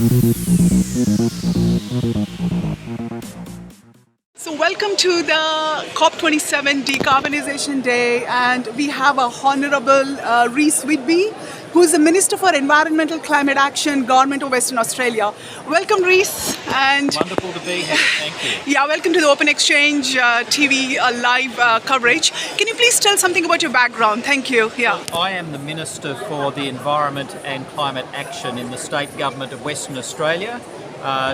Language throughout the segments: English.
So welcome to the COP27 Decarbonization Day, and we have a Honourable Reece Whitby, who is the Minister for Environmental Climate Action, Government of Western Australia. Welcome, Reece. And wonderful to be here. Thank you. Yeah, welcome to the Open Exchange TV live coverage. Can you please tell something about your background? Thank you. Yeah. Well, I am the Minister for the Environment and Climate Action in the State Government of Western Australia.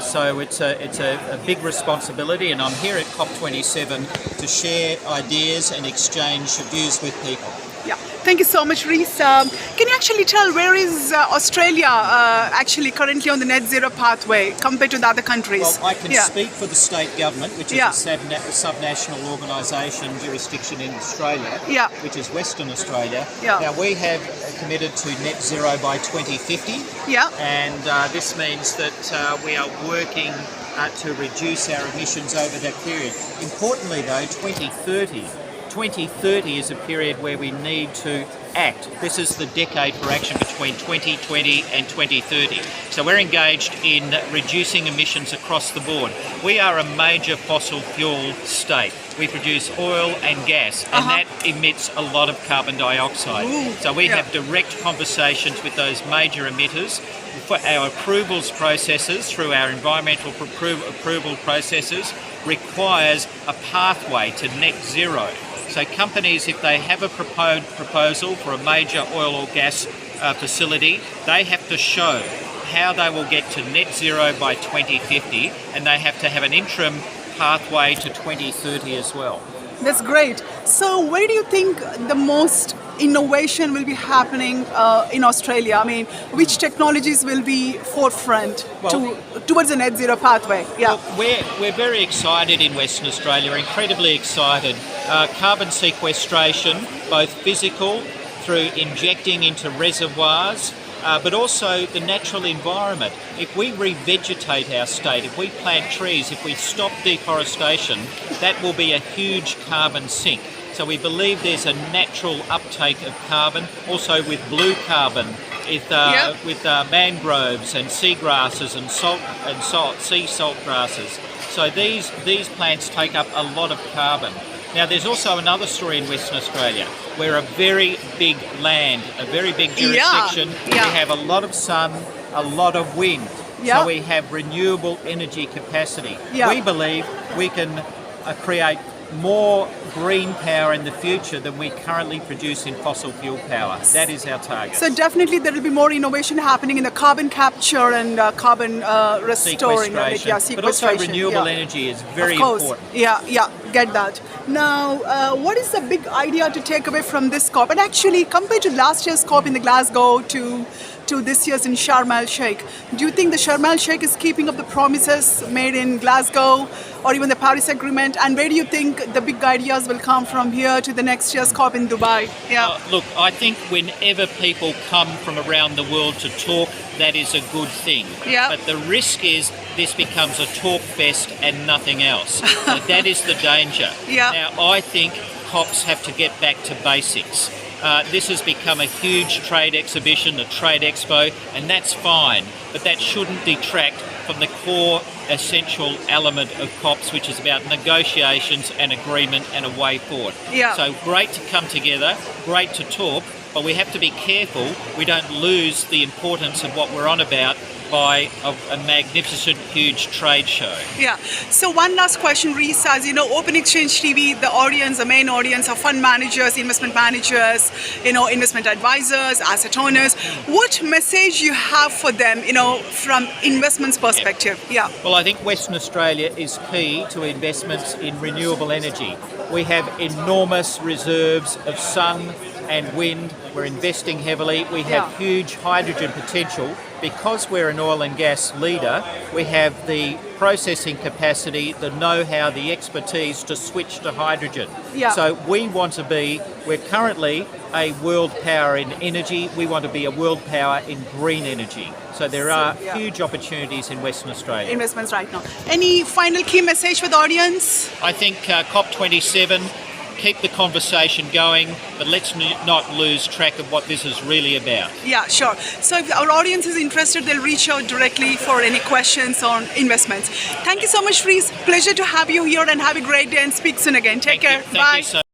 So it's a big responsibility, and I'm here at COP27 to share ideas and exchange views with people. Yeah, thank you so much, Reece. Can you actually tell where is Australia actually currently on the net zero pathway compared to the other countries? Well, I can speak for the state government, which is a subnational organisation jurisdiction in Australia, which is Western Australia. Now, we have committed to net zero by 2050, and this means that we are working to reduce our emissions over that period. Importantly, though, 2030 is a period where we need to act. This is the decade for action between 2020 and 2030. So we're engaged in reducing emissions across the board. We are a major fossil fuel state. We produce oil and gas, and that emits a lot of carbon dioxide. So we have direct conversations with those major emitters. For our approvals processes, through our environmental approval processes, requires a pathway to net zero. So companies, if they have a proposal for a major oil or gas facility, they have to show how they will get to net zero by 2050, and they have to have an interim pathway to 2030 as well. That's great. So where do you think the most innovation will be happening in Australia? I mean, which technologies will be forefront towards the net zero pathway? Well, we're very excited in Western Australia, incredibly excited. Carbon sequestration, both physical through injecting into reservoirs, but also the natural environment. If we revegetate our state, if we plant trees, if we stop deforestation, that will be a huge carbon sink. So we believe there's a natural uptake of carbon, also with blue carbon, with mangroves and seagrasses and sea salt grasses. So these plants take up a lot of carbon. Now, there's also another story in Western Australia. We're a very big land, a very big jurisdiction. We have a lot of sun, a lot of wind. So we have renewable energy capacity. We believe we can create more green power in the future than we currently produce in fossil fuel power. That is our target. So definitely there will be more innovation happening in the carbon capture and carbon restoring. Sequestration. But also renewable energy is very important. Get that. Now, what is the big idea to take away from this COP? And actually, compared to last year's COP in the Glasgow to this year's in Sharm el-Sheikh, do you think the Sharm el-Sheikh is keeping up the promises made in Glasgow or even the Paris Agreement? And where do you think the big ideas will come from here to the next year's COP in Dubai? Look, I think whenever people come from around the world to talk, that is a good thing. But the risk is this becomes a talk fest and nothing else. So that is the danger. Now, I think COPs have to get back to basics. This has become a huge trade exhibition, a trade expo, and that's fine, but that shouldn't detract from the core essential element of COPs, which is about negotiations and agreement and a way forward. So great to come together, great to talk, but we have to be careful we don't lose the importance of what we're on about by a magnificent, huge trade show. So one last question, Reece. As you know, Open Exchange TV, the audience, the main audience are fund managers, investment managers, investment advisors, asset owners. What message you have for them, from investments perspective? Well, I think Western Australia is key to investments in renewable energy. We have enormous reserves of sun and wind. We're investing heavily. We have huge hydrogen potential. Because we're an oil and gas leader, we have the processing capacity, the know-how, the expertise to switch to hydrogen. So we're currently a world power in energy. We want to be a world power in green energy. So there are huge opportunities in Western Australia. Investments right now. Any final key message for the audience? I think COP27 keep the conversation going, but let's not lose track of what this is really about. Yeah, sure. So if our audience is interested, they'll reach out directly for any questions on investments. Thank you so much, Reece. Pleasure to have you here, and have a great day, and speak soon again. Take care. Thank you so